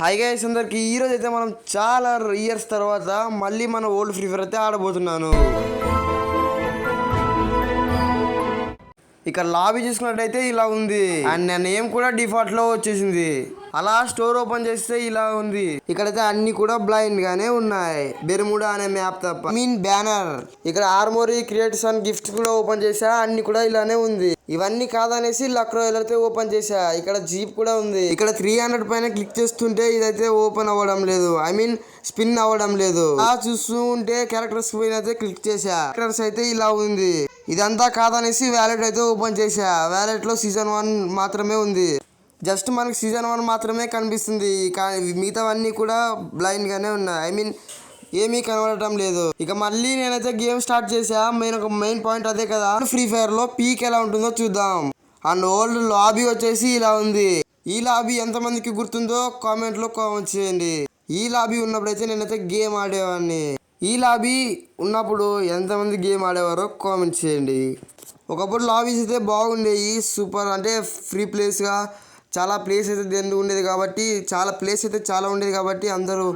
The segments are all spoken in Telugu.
హాయ్ గైస్ అందరికి ఈరోజు అయితే మనం చాలా ఇయర్స్ తర్వాత మళ్ళీ మన ఓల్డ్ ఫ్రీ ఫైర్ అయితే ఆడబోతున్నాను. ఇక్కడ లాబీ చూసుకున్నట్టయితే ఇలా ఉంది అండ్ నా నేమ్ కూడా డిఫాల్ట్ లో వచ్చేసింది. అలా స్టోర్ ఓపెన్ చేస్తే ఇలా ఉంది. ఇక్కడైతే అన్ని కూడా బ్లైండ్ గానే ఉన్నాయి, బెర్ముడా అనే మ్యాప్ తప్ప. బ్యానర్ ఇక్కడ ఆర్మోరీ క్రియేట్స్ అండ్ గిఫ్ట్స్ కూడా ఓపెన్ చేసా, అన్ని కూడా ఇలానే ఉంది. ఇవన్నీ కాదనేసి లక్ రాయల్ అయితే ఓపెన్ చేసా. ఇక్కడ జీప్ కూడా ఉంది. ఇక్కడ 300 పైన క్లిక్ చేస్తుంటే ఇదైతే ఓపెన్ అవ్వడం లేదు, స్పిన్ అవ్వడం లేదు. చూస్తూ ఉంటే క్యారెక్టర్స్ పైన అయితే క్లిక్ చేసా, క్యారెక్టర్స్ అయితే ఇలా ఉంది. ఇదంతా కాదనేసి వ్యాలెట్ అయితే ఓపెన్ చేసా. వ్యాలెట్ లో సీజన్ 1 మాత్రమే ఉంది. జస్ట్ మనకి సీజన్ 1 మాత్రమే కనిపిస్తుంది, మిగతావన్నీ కూడా బ్లైండ్ గానే ఉన్నాయి. ఏమీ కనబడటం లేదు. ఇక మళ్ళీ నేనైతే గేమ్ స్టార్ట్ చేసా. మెయిన్ పాయింట్ అదే కదా, ఫ్రీ ఫైర్ లో పీక్ ఎలా ఉంటుందో చూద్దాం. అండ్ ఓల్డ్ లాబీ వచ్చేసి ఇలా ఉంది. ఈ లాబీ ఎంతమందికి గుర్తుందో కామెంట్ లో కామెంట్ చేయండి. ఈ లాబీ ఉన్నప్పుడు అయితే నేనైతే గేమ్ ఆడేవాడిని. ఈ లాబీ ఉన్నప్పుడు ఎంతమంది గేమ్ ఆడేవారో కామెంట్ చేయండి. ఒకప్పుడు లాబీస్ అయితే బాగుండేవి, సూపర్ అంటే ఫ్రీ ప్లేస్గా చాలా ప్లేస్ అయితే ఉండేది కాబట్టి చాలా ఉండేది కాబట్టి అందరూ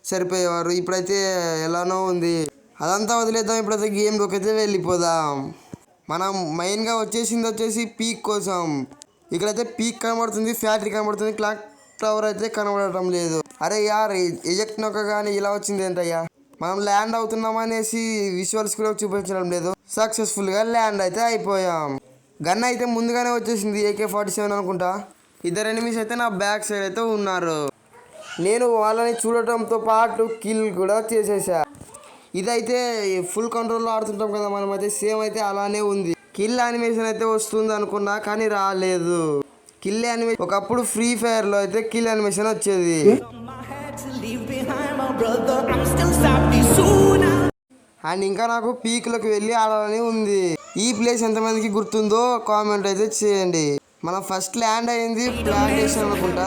సరిపోయేవారు. ఇప్పుడైతే ఎలానో ఉంది. అదంతా వదిలేద్దాం, ఇప్పుడైతే గేమ్లోకి అయితే వెళ్ళిపోదాం. మనం మెయిన్గా వచ్చేసి పీక్ కోసం. ఇక్కడైతే పీక్ కనబడుతుంది, ఫ్యాక్టరీ కనబడుతుంది, క్లాక్ టవర్ అయితే కనబడటం లేదు. అరే యార్, ఎజెక్ట్ నొక్కగానే ఇలా వచ్చింది ఏంటయ్యా. మనం ల్యాండ్ అవుతున్నాం అనేసి విజువల్స్ కూడా చూపించడం లేదు. సక్సెస్ఫుల్గా ల్యాండ్ అయితే అయిపోయాం. గన్ అయితే ముందుగానే వచ్చేసింది, AK-47 అనుకుంటా. ఇద్దరు ఎనిమిస్ అయితే నా బ్యాక్ సైడ్ అయితే ఉన్నారు. నేను వాళ్ళని చూడటంతో పాటు కిల్ కూడా చేసేసా. ఇదైతే ఫుల్ కంట్రోల్లో ఆడుతుంటాం కదా మనం, అయితే సేమ్ అయితే అలానే ఉంది. కిల్ యానిమేషన్ అయితే వస్తుంది అనుకున్నా కానీ రాలేదు. కిల్ యానిమేషన్ ఒకప్పుడు ఫ్రీ ఫైర్ లో అయితే కిల్ యానిమేషన్ వచ్చేది. అండ్ ఇంకా నాకు పీక్లోకి వెళ్ళి ఆడాలని ఉంది. ఈ ప్లేస్ ఎంతమందికి గుర్తుందో కామెంట్ అయితే చేయండి. మనం ఫస్ట్ ల్యాండ్ అయింది ప్లాంటేషన్ అనుకుంటా.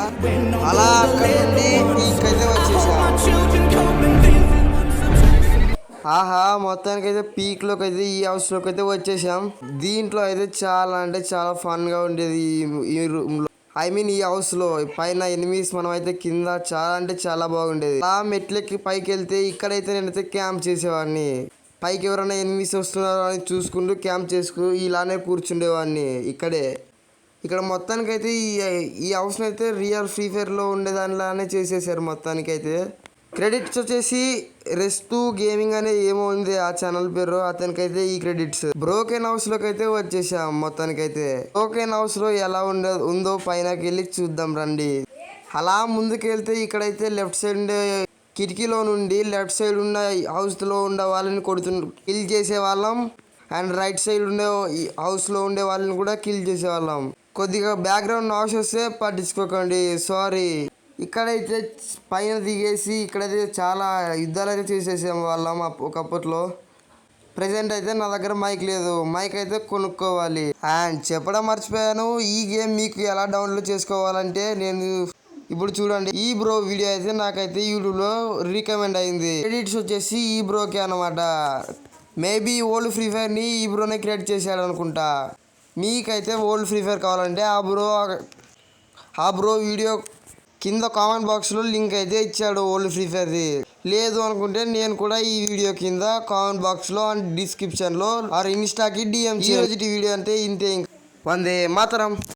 అలా అక్కడ నుండి పీక్ అయితే వచ్చేసా. ఆహా, మొత్తానికైతే పీక్లోకి అయితే ఈ హౌస్లోకి అయితే వచ్చేసాం. దీంట్లో అయితే చాలా అంటే చాలా ఫన్గా ఉండేది. ఈ హౌస్లో పైన ఎనిమిస్, మనం అయితే కింద చాలా అంటే చాలా బాగుండేది. ఆ మెట్లకి పైకి వెళ్తే ఇక్కడైతే నేనైతే క్యాంప్ చేసేవాడిని. పైకి ఎవరైనా ఎనిమిస్ వస్తున్నారో అని చూసుకుంటూ క్యాంప్ చేసుకుంటూ ఇలానే కూర్చుండేవాడిని. ఇక్కడ మొత్తానికైతే ఈ హౌస్ని అయితే రియల్ ఫ్రీ ఫైర్లో ఉండేదానిలానే చేసేసారు. మొత్తానికైతే క్రెడిట్స్ వచ్చేసి రెస్తూ గేమింగ్ అనే ఏమో ఉంది ఆ ఛానల్ పేరు, అతనికైతే ఈ క్రెడిట్స్. బ్రోకెన్ హౌస్ లోకి అయితే వచ్చేసాం. మొత్తానికైతే బ్రోకెన్ హౌస్ లో ఎలా ఉందో పైనకి వెళ్ళి చూద్దాం రండి. అలా ముందుకెళ్తే ఇక్కడైతే లెఫ్ట్ సైడ్ ఉండే కిటికీలో నుండి లెఫ్ట్ సైడ్ ఉన్న హౌస్ లో ఉండే వాళ్ళని కిల్ చేసే వాళ్ళం. అండ్ రైట్ సైడ్ ఉండే హౌస్ లో ఉండే వాళ్ళని కూడా కిల్ చేసేవాళ్ళం. కొద్దిగా బ్యాక్గ్రౌండ్ నాయిస్ వస్తే పట్టించుకోకండి, సారీ. ఇక్కడైతే పైన దిగేసి ఇక్కడైతే చాలా యుద్ధాలు అయితే చేసేసాం వాళ్ళం ఒకప్పట్లో. ప్రజెంట్ అయితే నా దగ్గర మైక్ లేదు, మైక్ అయితే కొనుక్కోవాలి. అండ్ చెప్పడం మర్చిపోయాను, ఈ గేమ్ మీకు ఎలా డౌన్లోడ్ చేసుకోవాలంటే నేను ఇప్పుడు చూడండి. ఈ బ్రో వీడియో అయితే నాకైతే యూట్యూబ్లో రికమెండ్ అయింది. క్రెడిట్స్ వచ్చేసి ఈ బ్రోకే అనమాట. మేబీ ఓల్డ్ ఫ్రీ ఫైర్ని ఈ బ్రోనే క్రియేట్ చేశాడు అనుకుంటా. మీకైతే ఓల్డ్ ఫ్రీ ఫైర్ కావాలంటే ఆ బ్రో వీడియో కింద కామెంట్ బాక్స్లో లింక్ అయితే ఇచ్చాడు ఓల్డ్ ఫ్రీ ఫైర్ది. లేదు అనుకుంటే నేను కూడా ఈ వీడియో కింద కామెంట్ బాక్స్లో అండ్ డిస్క్రిప్షన్లో ఆర్ ఇన్స్టాకి DM చేయాలి. వీడియో అంటే ఇంతే. వందే మాతరం.